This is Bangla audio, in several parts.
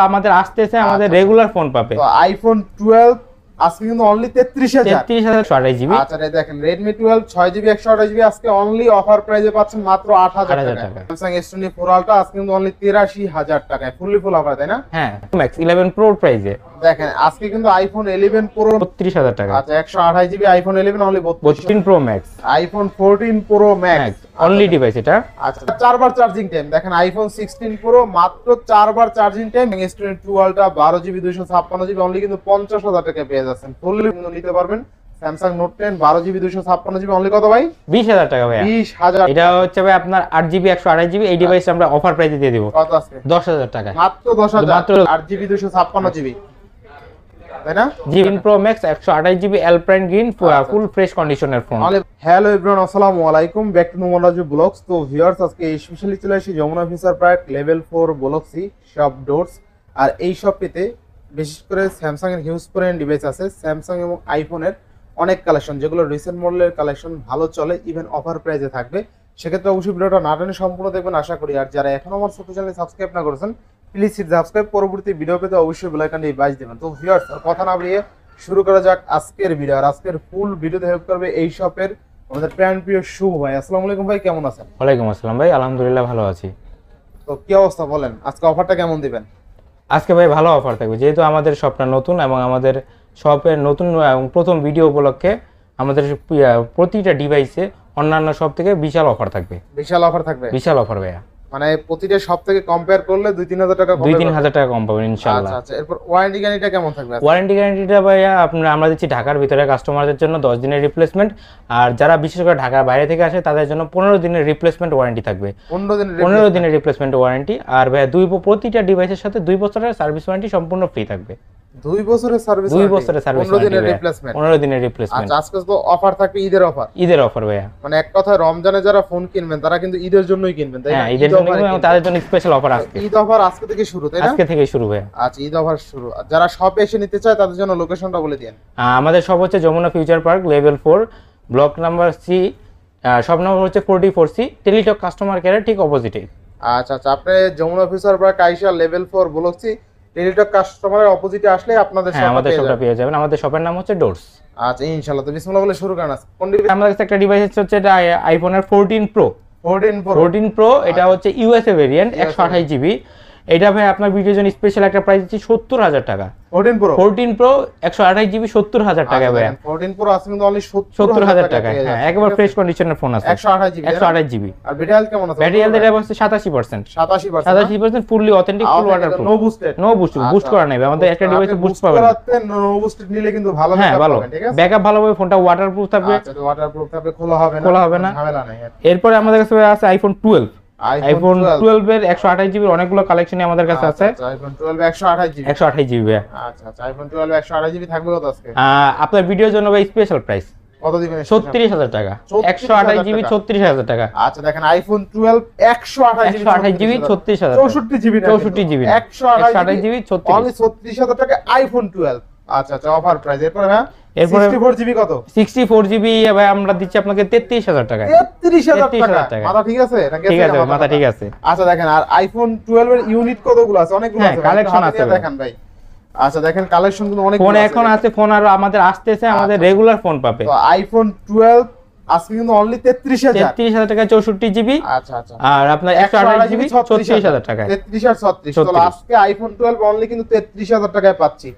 আমাদের আসতেছে আমাদের রেগুলার ফোন পাবে। তো আইফোন 12 আজকে কিন্তু অনলি 33000 জিবি। আচ্ছা দেখেন Redmi 12 6GB 128GB আজকে অনলি অফার প্রাইসে পাচ্ছেন মাত্র 8000 টাকা। Samsung S24 Ultra আজকে কিন্তু অনলি 83000 টাকায় ফুললি ফুল অফার, তাই না? হ্যাঁ, Max 11 Pro প্রাইসে দেখেন আজকে কিন্তু আইফোন 11 Pro 32000 টাকা। আচ্ছা 128GB iPhone 11 only 14 Pro Max, iPhone 14 Pro Max only device এটা। আচ্ছা 4 বার চার্জিং টাইম দেখেন আইফোন 16 Pro মাত্র 4 বার charging time. S22 Ultra 12GB 256GB only কিন্তু 50000 টাকায় পেয়ে যাচ্ছেন ফুললি কিন্তু নিতে পারবেন। Samsung Note 10 12GB 256GB only কত ভাই? 20000 টাকা ভাই। 20000 এটা হচ্ছে ভাই আপনার 8GB 128GB এই ডিভাইস আমরা অফার প্রাইসে দিয়ে দেব। কত আছে? 10000 টাকা মাত্র 10000 মাত্র 8GB 256GB, তাই না? 11 Pro Max 128GB Alpine Green full fresh কন্ডিশনের ফোন। হ্যালো एवरीवन, আসসালামু আলাইকুম, back to Noman Raju vlogs. তো ভিউয়ার্স আজকে স্পেশালি চলে আসি Jamuna future park level 4 block C shop doors. আর এই শপটিতে বিশেষ করে স্যামসাং এর হিউজ পরিমাণ ডিভাইস আছে। স্যামসাং এবং আইফোনের অনেক কালেকশন যেগুলো রিসেন্ট মডেলের কালেকশন ভালো চলে, ইভেন অফার প্রাইসে থাকবে। সেক্ষেত্রে অবশ্যই ভিডিওটা না টেনে সম্পূর্ণ দেখবেন আশা করি। আর যারা এখনো আমার ছোট চ্যানেল সাবস্ক্রাইব না করেছেন প্লিজ সাবস্ক্রাইব, পরবর্তী ভিডিও পেতে অবশ্যই বেল আইকনটি বাজিয়ে দেবেন। তো ভিউয়ার্স কথা না বাড়িয়ে শুরু করা যাক আজকের ভিডিও। আর আজকের ফুল ভিডিওতে হেল্প করবে এই শপের আমাদের প্রিয় শুভ ভাই। আসসালামু আলাইকুম ভাই, কেমন আছেন? ওয়ালাইকুম আসসালাম ভাই, আলহামদুলিল্লাহ ভালো আছি। তো কি অবস্থা বলেন, আজকে অফারটা কেমন দিবেন? আজকে ভাই ভালো অফার থাকবে, যেহেতু আমাদের শপটা নতুন এবং আমাদের শপের নতুন এবং প্রথম ভিডিও উপলক্ষে আমাদের প্রতিটা ডিভাইসে অন্যান্য শপ থেকে বিশাল অফার থাকবে। বিশাল অফার থাকবে? বিশাল অফার ভাইয়া, মানে প্রতিটা শপ থেকে কম্পেয়ার করলে 2-3000 টাকা কম, 2-3000 টাকা কম পাবেন ইনশাআল্লাহ। আচ্ছা এরপর ওয়ারেন্টি গ্যারান্টিটা কেমন থাকবে? ওয়ারেন্টি গ্যারান্টিটা ভাইয়া আমরা দিচ্ছি ঢাকার ভিতরে কাস্টমারদের জন্য 10 দিনের রিপ্লেসমেন্ট, আর যারা বিশেষ করে ঢাকার বাইরে থেকে আসে তাদের জন্য 15 দিনের রিপ্লেসমেন্ট ওয়ারেন্টি থাকবে। 15 দিনের রিপ্লেসমেন্ট ওয়ারেন্টি। আর ভাইয়া প্রতিটা ডিভাইসের সাথে 2 বছরের সার্ভিস ওয়ারেন্টি সম্পূর্ণ ফ্রি থাকবে। 2 বছরের সার্ভিস, 2 বছরের সার্ভিস, 15 দিনের রিপ্লেসমেন্ট, 15 দিনের রিপ্লেসমেন্ট। আচ্ছা আজকে তো অফার থাকবে, ঈদের অফার ভাইয়া। মানে এক কথায় রমজানে যারা ফোন কিনবেন তারা কিন্তু ঈদের জন্যই কিনবেন, তাই না? হ্যাঁ, ঈদের জন্য এবং তাদের জন্য স্পেশাল অফার আসছে। ঈদ অফার আজকে থেকে শুরু, তাই না? আজকে থেকে শুরু ভাইয়া। আচ্ছা ঈদ অফার শুরু। যারা শপে এসে নিতে চায় তাদের জন্য লোকেশনটা বলে দেন। আমাদের শপ হচ্ছে Jamuna future park level 4 block number C, shop number হচ্ছে 44C, টেলিটক কাস্টমার কেয়ারের ঠিক অপোজিটে। আচ্ছা আপনি যমুনা ফিউচার পার্ক আইসা লেভেল 4 ব্লক সি টেলিটক কাস্টমারের অপোজিটে আসলে আপনাদের শপটা পেয়ে যাবেন। আমাদের শপের নাম হচ্ছে ডোরস। আচ্ছা ইনশাআল্লাহ, তো বিসমিল্লাহ বলে শুরু করেন। কোন ডিভাইস? আমাদের কাছে একটা ডিভাইস হচ্ছে এটা আইফোনের 14 Pro। এটা হচ্ছে ইউএসএ ভেরিয়েন্ট 128GB। এটা ভাই আপনার ভিডিওর জন্য স্পেশাল একটা প্রাইস দিচ্ছি 70000 টাকা। 14 Pro 128GB 70000 টাকা ভাই। 14 Pro আছে কিন্তু অনলি 70000 টাকা। হ্যাঁ, একেবারে ফ্রেশ কন্ডিশনের ফোন আছে। 128GB। আর ব্যাটারি হেলথ কেমন আছে? ব্যাটারি হেলথ এটা হচ্ছে 87% fully authentic, full waterproof, no boost করা নাই। আমাদের একটা ডিভাইসে বুস্ট পাবেন, নো বুস্টেড নিলে কিন্তু ভালো ব্যাকআপ ঠিক আছে, ব্যাকআপ ভালো হবে, ফোনটা ওয়াটারপ্রুফ থাকবে। আচ্ছা ওয়াটারপ্রুফ থাকবে, খোলা হবে না ঝামেলা নাই। এরপরে আমাদের কাছে আছে আইফোন 12 এর 128GB অনেকগুলো কালেকশনই আমাদের কাছে আছে। IPhone 12 128GB। আচ্ছা আইফোন 12 128GB থাকবে কত আজকে? আপনার ভিডিওর জন্য ভাই স্পেশাল প্রাইস কত দিবেন? 36000 টাকা। 128GB 36000 টাকা। আচ্ছা দেখেন আইফোন 12 128GB 36000, 64GB 128GB 36000 টাকা আইফোন 12। আচ্ছা অফার প্রাইস। এরপর হ্যাঁ 64GB কত? 64GB ভাই আমরা দিচ্ছি আপনাকে 33000 টাকা। 33000 টাকা। মাথা ঠিক আছে নাকি? ঠিক আছে, মাথা ঠিক আছে। আচ্ছা দেখেন আর আইফোন 12 এর ইউনিট কতগুলো আছে? অনেকগুলো আছে, কালেকশন আছে দেখেন ভাই। আচ্ছা দেখেন কালেকশন কিন্তু অনেক ফোন এখন আছে, ফোন আর আমাদের আসতেছে, আমাদের রেগুলার ফোন পাবে। তো আইফোন 12 আজকে কিন্তু অনলি 33000 টাকা 64GB। আচ্ছা আর আপনার 128GB 36000 টাকা। 33 আর 36। তো আজকে আইফোন 12 অনলি কিন্তু 33000 টাকায় পাচ্ছি।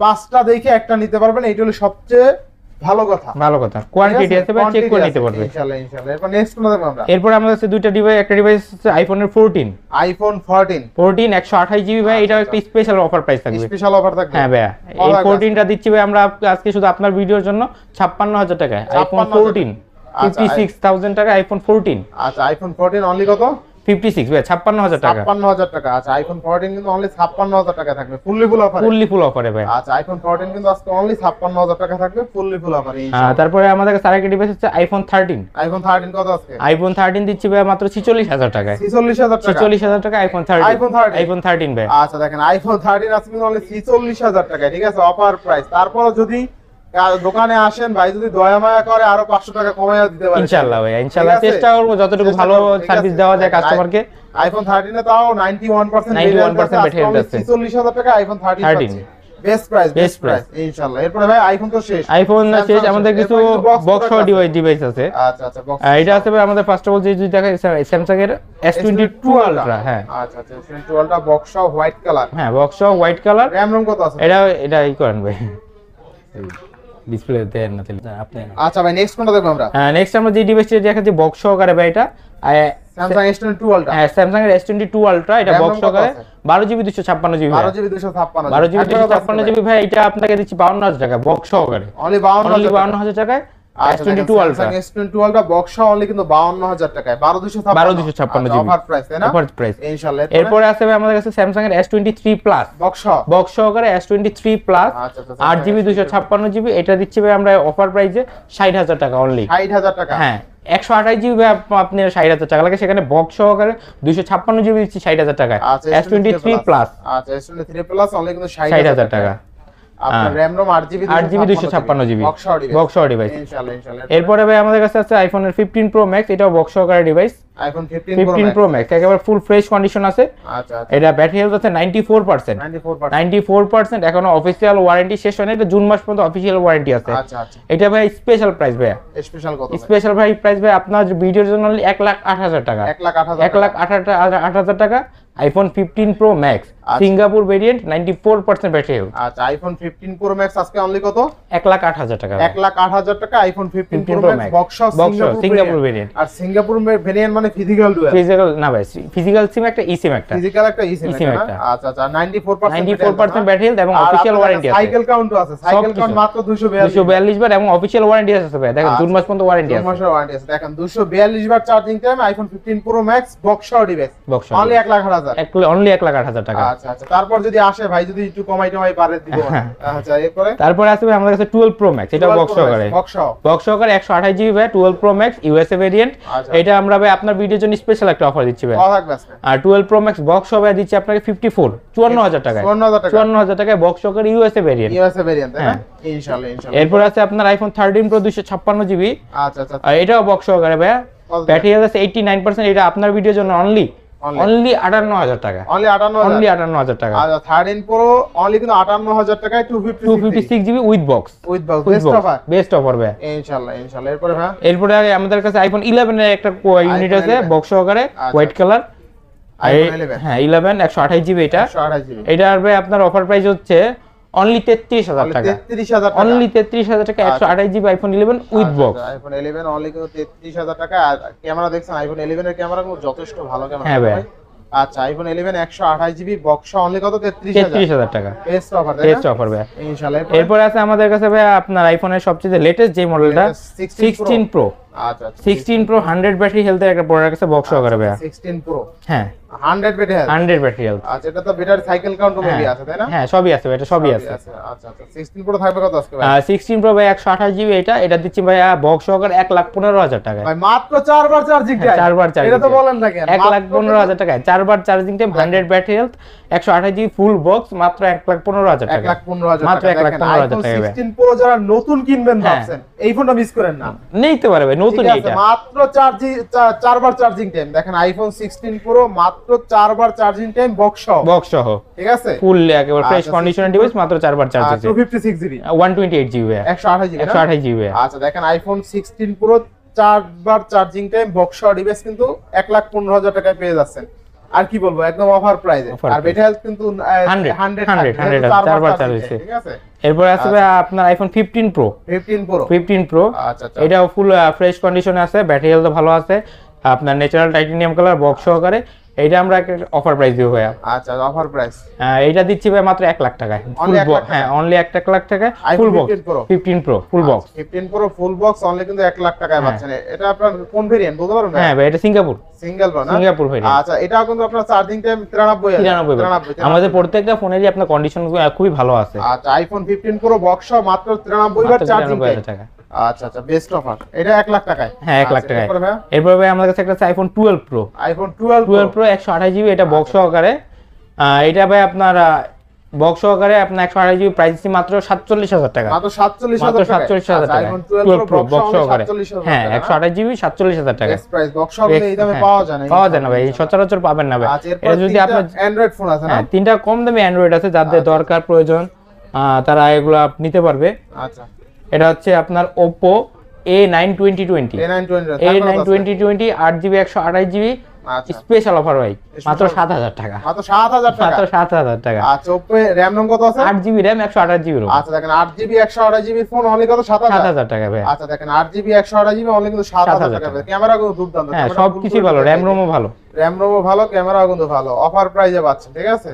পাঁচটা দেখে একটা নিতে পারবেন, এইটা হলো সবচেয়ে ভালো কথা। কোয়ান্টিটি আছে ভাই, চেক করে নিতে পারবে ইনশাআল্লাহ। এরপর নেক্সট কোন দেখব আমরা? এরপর আমাদের কাছে দুইটা ডিভাইস, একটা ডিভাইস হচ্ছে আইফোনের 14 128GB ভাই। এটাও একটা স্পেশাল অফার প্রাইস থাকবে। স্পেশাল অফার থাকবে? হ্যাঁ ভাই, এই 14টা দিচ্ছি ভাই আমরা আজকে শুধু আপনার ভিডিওর জন্য 56000 টাকা। আইফোন 14 56000 টাকা আইফোন 14। আচ্ছা আইফোন 14 অনলি কত? 56 ভাই, 56000 টাকা। 56000 টাকা। আচ্ছা আইফোন 14 কিন্তু অনলি 56000 টাকা থাকবে ফুললি ফুল অফারে ভাই। আচ্ছা আইফোন 14 কিন্তু আজকে অনলি 56000 টাকা থাকবে ফুললি ফুল অফারে। তারপরে আমাদের কাছে আরেকটা ডিভাইস হচ্ছে আইফোন 13 কত আজকে? আইফোন 13 দিচ্ছি ভাই মাত্র 46000 টাকায়। 46000 টাকা আইফোন 13 ভাই। আচ্ছা দেখেন আইফোন 13 আজকে কিন্তু অনলি 46000 টাকায়, ঠিক আছে, অফার প্রাইস। তারপর যদি দোকানে আসেন ভাই, যদি দয়া মায়া করে আরো 500 টাকা কমাইয়া দিতে পারে ইনশাআল্লাহ ভাই, ইনশাআল্লাহ চেষ্টা করব যতটুকু ভালো সার্ভিস দেওয়া যায় কাস্টমারকে। আইফোন 13 এ তাও 91% ব্যাটারি হেলথ আছে। 44000 টাকা আইফোন 13 বেস্ট প্রাইস ইনশাআল্লাহ। এরপরে ভাই আইফোন তো শেষ, আইফোন শেষ, আমাদের কিছু বক্স ডিভাইস আছে। আচ্ছা আচ্ছা বক্স এটা আছে ভাই আমাদের ফার্স্ট অফ অল যে যদি দেখা স্যামসাং এর S22 আলট্রা। হ্যাঁ আচ্ছা আচ্ছা S22 ultra box white colour. হ্যাঁ box white colour. RAM ROM কত আছে? এটা ই করেন ভাই, ডিসপ্লে দেন না তাহলে আপনি। আচ্ছা ভাই নেক্সট কোনটা দেখব আমরা? হ্যাঁ নেক্সট আমরা যে ডিভাইসটা দেখাচ্ছি বক্স সহকারে ভাই, এটা স্যামসাং S22 আলট্রা। হ্যাঁ স্যামসাং এর S22 আলট্রা, এটা বক্স সহকারে 12GB 256GB 12GB 256GB ভাই। এটা আপনাকে দিচ্ছি 52000 টাকা বক্স সহকারে, অনলি 52000 টাকায় S22 ultra. S22 ultra box only কিন্তু 52000 টাকায় 12256 অফার প্রাইস তাই না? অফার প্রাইস ইনশাআল্লাহ। এরপরে আছে ভাই আমাদের কাছে স্যামসাং এর S23 প্লাস বক্স সহকারে S23 প্লাস 8GB 256GB। এটা দিচ্ছি ভাই আমরা অফার প্রাইসে 60000 টাকা অনলি। 60000 টাকা? হ্যাঁ 128GB আপনি 60000 টাকা লাগে, সেখানে বক্স সহকারে 256GB দিচ্ছি 60000 টাকায় S23 প্লাস। আচ্ছা S23 প্লাস অনলি কিন্তু 60000 টাকা। আপনার RAM ROM 8GB 256GB box device ইনশাআল্লাহ। এরপরে ভাই আমাদের কাছে আছে আইফোনের 15 প্রো ম্যাক্স, এটাও বক্স সহকারে ডিভাইস। আইফোন 15 প্রো ম্যাক্স একেবারে ফুল ফ্রেশ কন্ডিশন আছে। আচ্ছা আচ্ছা এটা ব্যাটারি হেলথ আছে 94%। এখনো অফিশিয়াল ওয়ারেন্টি শেষ হয়নি, এটা জুন মাস পর্যন্ত অফিশিয়াল ওয়ারেন্টি আছে। আচ্ছা আচ্ছা এটা ভাই স্পেশাল প্রাইস ভাই। স্পেশাল কত? স্পেশাল ভাই প্রাইস ভাই আপনার ভিডিওর জন্য 1,08,000 টাকা। 1,08,000 টাকা iPhone 15 pro max Singapore variant 94% battery health. আচ্ছা আইফোন 15 প্রো ম্যাক্স আজকে অনলি কত? 1,08,000 টাকা। 1,08,000 টাকা iPhone 15 pro max box Singapore variant. আর সিঙ্গাপুর ভেরিয়েন্ট মানে ফিজিক্যাল ডুয়াল? ফিজিক্যাল না ভাই, ফিজিক্যাল সিম একটা, ই সিম একটা। ফিজিক্যাল একটা ই সিম একটা। আচ্ছা আচ্ছা 94% ব্যাটারি হেলথ এবং অফিশিয়াল ওয়ারেন্টি আছে। সাইকেল কাউন্ট আছে, সাইকেল কাউন্ট মাত্র 242 বার এবং অফিশিয়াল ওয়ারেন্টি আছে ভাই। দেখেন জুন মাস পর্যন্ত ওয়ারেন্টি আছে। জুন মাসের ওয়ারেন্টি আছে। দেখেন 242 বার charging time iPhone 15 pro max box device only 1,08,000 only 1,08,000 টাকা। আচ্ছা আচ্ছা তারপর যদি আসে ভাই যদি একটু কমাই পারে দিব। আচ্ছা তারপরে আছে ভাই আমাদের কাছে 12 প্রো ম্যাক্স, এটা বক্স সহকারে 128GB ভাই 12 প্রো ম্যাক্স ইউএসএ ভেরিয়েন্ট। এটা আমরা ভাই আপনার ভিডিওর জন্য স্পেশাল একটা অফার দিচ্ছি ভাই। আর 12 প্রো ম্যাক্স বক্স সহকারে দিচ্ছি আপনাকে 54000 টাকায় 54000 টাকায় বক্স সহকারে ইউএসএ ভেরিয়েন্ট তাই না? ইনশাআল্লাহ। এরপর আছে আপনার আইফোন 13 প্রো 256GB। আচ্ছা আচ্ছা এটাও বক্স সহকারে ভাই, ব্যাটারি আছে 89%। এটা আপনার ভিডিওর জন্য অনলি 58000 টাকা। অনলি 58000 টাকা। আচ্ছা 13 প্রো অনলি কিন্তু 58000 টাকায় 256GB with box best offer ভাই ইনশাআল্লাহ। এরপরে ভাই এরপরে আমাদের কাছে আইফোন 11 এর একটা ইউনিট আছে বক্স সহকারে হোয়াইট কালার। হ্যাঁ 11 128GB এটা। এটা আর ভাই আপনার অফার প্রাইস হচ্ছে অনলি 33000 টাকা। অনলি 33000 টাকা 128GB iPhone 11 with box. IPhone 11 only কিন্তু 33000 টাকা। আর ক্যামেরা দেখছেন আইফোন 11 এর ক্যামেরা কিন্তু যথেষ্ট ভালো ক্যামেরা। হ্যাঁ ভাই। আচ্ছা আইফোন 11 128GB বক্স অনলি কত? 33000 টাকা। বেস্ট অফার ভাই ইনশাআল্লাহ। এরপর আছে আমাদের কাছে ভাই আপনার আইফোনের সবচেয়ে লেটেস্ট যে মডেলটা 16 প্রো। আচ্ছা 16 প্রো 100 ব্যাটারি হেলথের একটা প্রোডাক্ট আছে বক্স সহকারে ভাই। 16 প্রো হ্যাঁ 100 ব্যাটারি হেলথ। আচ্ছা এটা তো ব্যাটারি সাইকেল কাউন্ট মেবি আছে তাই না? হ্যাঁ সবই আছে, এটা সবই আছে। আচ্ছা আচ্ছা 16 প্রো থাকবে কত আজকে ভাই? 16 প্রো ভাই 128GB এটা দিচ্ছি ভাই বক্স সহকারে 1,15,000 টাকা। ভাই মাত্র 4 বার চার্জিং টাইম। 4 বার চার্জিং এটা তো বলেন না কেন? 1,15,000 টাকা 4 বার charging time 100 battery health 128GB full box মাত্র 1,15,000 টাকা। 1,15,000 মাত্র 1,15,000 টাকা। 16 প্রো যারা নতুন কিনবেন ভাবছেন এই ফোনটা মিস করেন না, নিতে পারবে নতুন এটা। মাত্র 4 বার চার্জিং টাইম। দেখেন আইফোন 16 প্রো মাত্র 4 বার চার্জিং টাইম বক্স সহ ঠিক আছে ফুল একেবারে ফ্রেশ কন্ডিশনের ডিভাইস মাত্র 4 বার চার্জ আছে। 256GB 128GB 128GB। আচ্ছা দেখেন আইফোন 16 প্রো 4 বার চার্জিং টাইম বক্স সহ ডিভাইস কিন্তু 1,15,000 টাকায় পেয়ে যাচ্ছেন। আর কি বলবো একদম অফার প্রাইসে। আর ব্যাটারি হেলথ কিন্তু 100 4 বার চার্জ আছে ঠিক আছে। এরপর আছে আপনার আইফোন 15 প্রো। আচ্ছা এটা ফুল ফ্রেশ কন্ডিশনে আছে, ব্যাটারি হেলথ ভালো আছে, আপনার ন্যাচারাল টাইটানিয়াম কালার বক্স সহকারে। এইটা আমরা অফার প্রাইস দিব ভাই। আচ্ছা অফার প্রাইস এইটা দিচ্ছি ভাই মাত্র 1 লাখ টাকায়। হ্যাঁ অনলি 1 লাখ টাকায় full box 15 pro full box. 15 pro full box only কিন্তু 1 লাখ টাকায় পাচ্ছেন। এটা আপনার কোন ভেরিয়েন্ট বলতে পারবেন? হ্যাঁ ভাই এটা সিঙ্গাপুর প্রো না? Singapore variant. আচ্ছা এটাও কিন্তু আপনার চার্জিং টাইম 93 আমাদের প্রত্যেকটা ফোনেরই আপনার কন্ডিশন খুবই ভালো আছে। আচ্ছা আইফোন 15 প্রো বক্স মাত্র 93 বার চার্জিং টাইম। আচ্ছা আচ্ছা বেস্ট অফার। এটা 1 লাখ টাকায়। হ্যাঁ 1 লাখ টাকায়। এরপর ভাই আমাদের কাছে একটা আছে iPhone 12 pro. IPhone 12 pro 128GB এটা বক্স সহকারে। এটা ভাই আপনার বক্স সহকারে আপনার 128 জিবি প্রাইস দিচ্ছি মাত্র 47,000 টাকা। মাত্র 47,000 টাকা। 47,000 টাকা। iPhone 12 Pro বক্স সহকারে। 47,000 হ্যাঁ 128 জিবি 47,000 টাকা। বেস্ট প্রাইস বক্স সহকারে এই দামে পাওয়া যায় না। পাওয়া যায় না ভাই, সচরাচর পাবেন না ভাই। এটা যদি আপনার অ্যান্ড্রয়েড ফোন আছে না? হ্যাঁ, তিনটা কম দামি অ্যান্ড্রয়েড আছে, যাদের দরকার প্রয়োজন তারা এগুলো নিতে পারবে। আচ্ছা, এটা হচ্ছে আপনার Oppo A9 2020 A9 2020 8GB 128 GB special offer ভাই, মাত্র 7,000 টাকা। মাত্র 7,000 টাকা। মাত্র 7,000 টাকা। আচ্ছা, Oppo RAM ROM কত আছে? 8GB RAM 128GB ROM। আচ্ছা দেখেন 8GB 128GB ফোন অনলি কত? 7,000 টাকা ভাই। আচ্ছা দেখেন 8GB 128GB অনলি কিন্তু 7,000 টাকা। ক্যামেরা কিন্তু দুর্দান্ত। হ্যাঁ, সবকিছু ভালো, RAM ROM ও ভালো। RAM ROM ও ভালো, ক্যামেরাও কিন্তু ভালো। অফার প্রাইসে পাচ্ছেন, ঠিক আছে?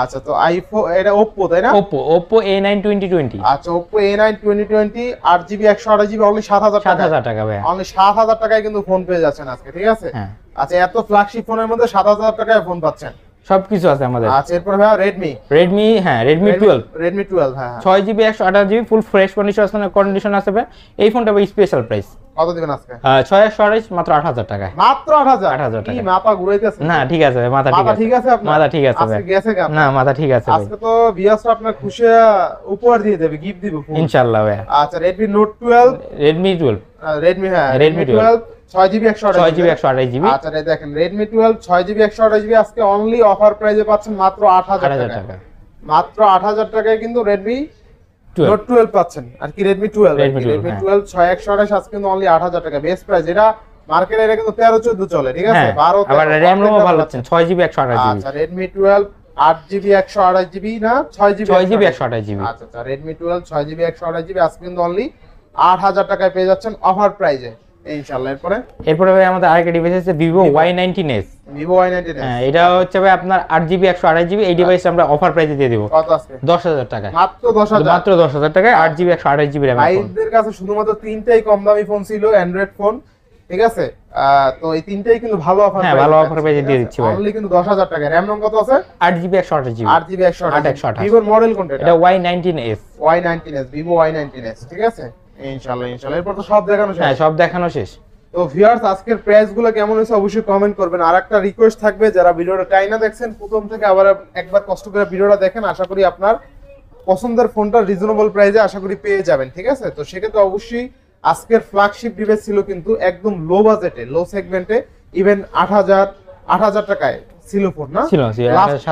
আচ্ছা, তো আইফোন এটা Oppo তাই না? Oppo A9 2020। আচ্ছা, Oppo A9 2020 8GB 128GB only 7,000 টাকা। 7,000 টাকা ভাই। অনলি 7,000 টাকায় কিন্তু ফোন পেয়ে যাচ্ছেন আজকে, ঠিক আছে? হ্যাঁ। আচ্ছা, এত ফ্ল্যাগশিপ ফোনের মধ্যে 7,000 টাকায় ফোন পাচ্ছেন। সবকিছু আছে আমাদের। আচ্ছা, এরপর ভাই Redmi 12 Redmi 12 হ্যাঁ 6GB 128GB full fresh condition আছে ভাই। এই ফোনটা ভাই স্পেশাল প্রাইস। কত দিবেন আজকে? 628 মাত্র 8,000 টাকায়। মাত্র 8,000 টাকা। কি মাথা ঘুরাইতেছে? না ঠিক আছে ভাই, মাথা ঠিক আছে। ঠিক আছে আপনার? মাথা ঠিক আছে ভাই। আজকে গেছে কেন? না মাথা ঠিক আছে ভাই। আজকে তো ভিউয়ার্স আপনার খুশি উপহার দিয়ে দেবে, গিফট দিবে ফোন ইনশাআল্লাহ ভাই। আচ্ছা, Redmi Note 12 Redmi 12 Redmi 12 6GB 6GB 128GB। আচ্ছা, দেখেন Redmi 12 6GB 128GB আজকে অনলি অফার প্রাইসে পাচ্ছেন মাত্র 8,000 টাকা। মাত্র 8,000 টাকায় কিন্তু Redmi Note 12 পাচ্ছেন। আর কি Redmi 12 6128 আজকে কিন্তু অনলি 8,000 টাকা বেস্ট প্রাইস। এটা মার্কেটে এটা কিন্তু 13-14 চলে, ঠিক আছে? 12 আবার RAM ROM ভালো পাচ্ছেন 6GB 128GB। আচ্ছা, Redmi 12 8GB 128GB না 6GB 128GB। আচ্ছা, Redmi 12 6GB 128GB আজকে কিন্তু অনলি 8,000 টাকায় পেয়ে যাচ্ছেন অফার প্রাইসে ইনশাআল্লাহ। এরপরে ভাই আমাদের আরেকটা ডিভাইস আছে Vivo Y19s। হ্যাঁ, এটা হচ্ছে ভাই আপনার 8GB 128GB। এই ডিভাইসটা আমরা অফার প্রাইসে দিয়ে দেব। কত আজকে? 10,000 টাকায়। মাত্র 10,000। মাত্র 10,000 টাকায় 8GB 128GB RAM ফোন। ভাইদের কাছে শুধুমাত্র তিনটাই কম দামি ফোন ছিল অ্যান্ড্রয়েড ফোন, ঠিক আছে? তো এই তিনটাই কিন্তু ভালো অফার। হ্যাঁ, ভালো অফার প্রাইসে দিয়ে দিচ্ছি ভাই। অনলি কিন্তু 10,000 টাকা। RAM ROM কত আছে? 8GB 128GB। 8GB 128GB। Vivo model কোনটা? এটা Y19s। Vivo Y19s, ঠিক আছে? ইনশাআল্লাহ। এরপর তো সব দেখানো শেষ। হ্যাঁ, সব দেখানো শেষ। তো ভিউয়ার্স আজকের প্রাইস গুলো কেমন হয়েছে অবশ্যই কমেন্ট করবেন। আর একটা রিকোয়েস্ট থাকবে, যারা ভিডিওটা টাইনা দেখছেন প্রথম থেকে আবার একবার কষ্ট করে ভিডিওটা দেখেন, আশা করি আপনার পছন্দের ফোনটা রিজনেবল প্রাইসে আশা করি পেয়ে যাবেন, ঠিক আছে? তো সেক্ষেত্রে অবশ্যই আজকের ফ্ল্যাগশিপ ডিভাইস ছিল কিন্তু একদম লো বাজেটে, লো সেগমেন্টে, ইভেন 8,000 টাকায় ছিল ফোন না? ছিল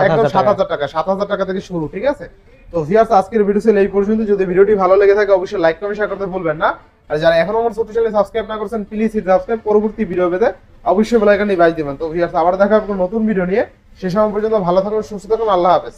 একদম 7,000 টাকা, 7,000 টাকা থেকে শুরু, ঠিক আছে? তো ভিউয়ার্স আজকের ভিডিও ছিল এই পর্যন্ত। যদি ভিডিওটি ভালো লেগে থাকে অবশ্যই লাইক কমেন্ট শেয়ার করতে ভুলবেন না। আর যারা এখনো আমার ছোট চ্যানেল সাবস্ক্রাইব না করেছেন প্লিজ সাবস্ক্রাইব, পরবর্তী ভিডিও পেতে অবশ্যই বেল আইকনটি বাজিয়ে দিবেন। তো ভিউয়ার্স আবার দেখা হবে নতুন ভিডিও নিয়ে। সে সময় পর্যন্ত ভালো থাকুন, সুস্থ থাকুন, আল্লাহ হাফেজ।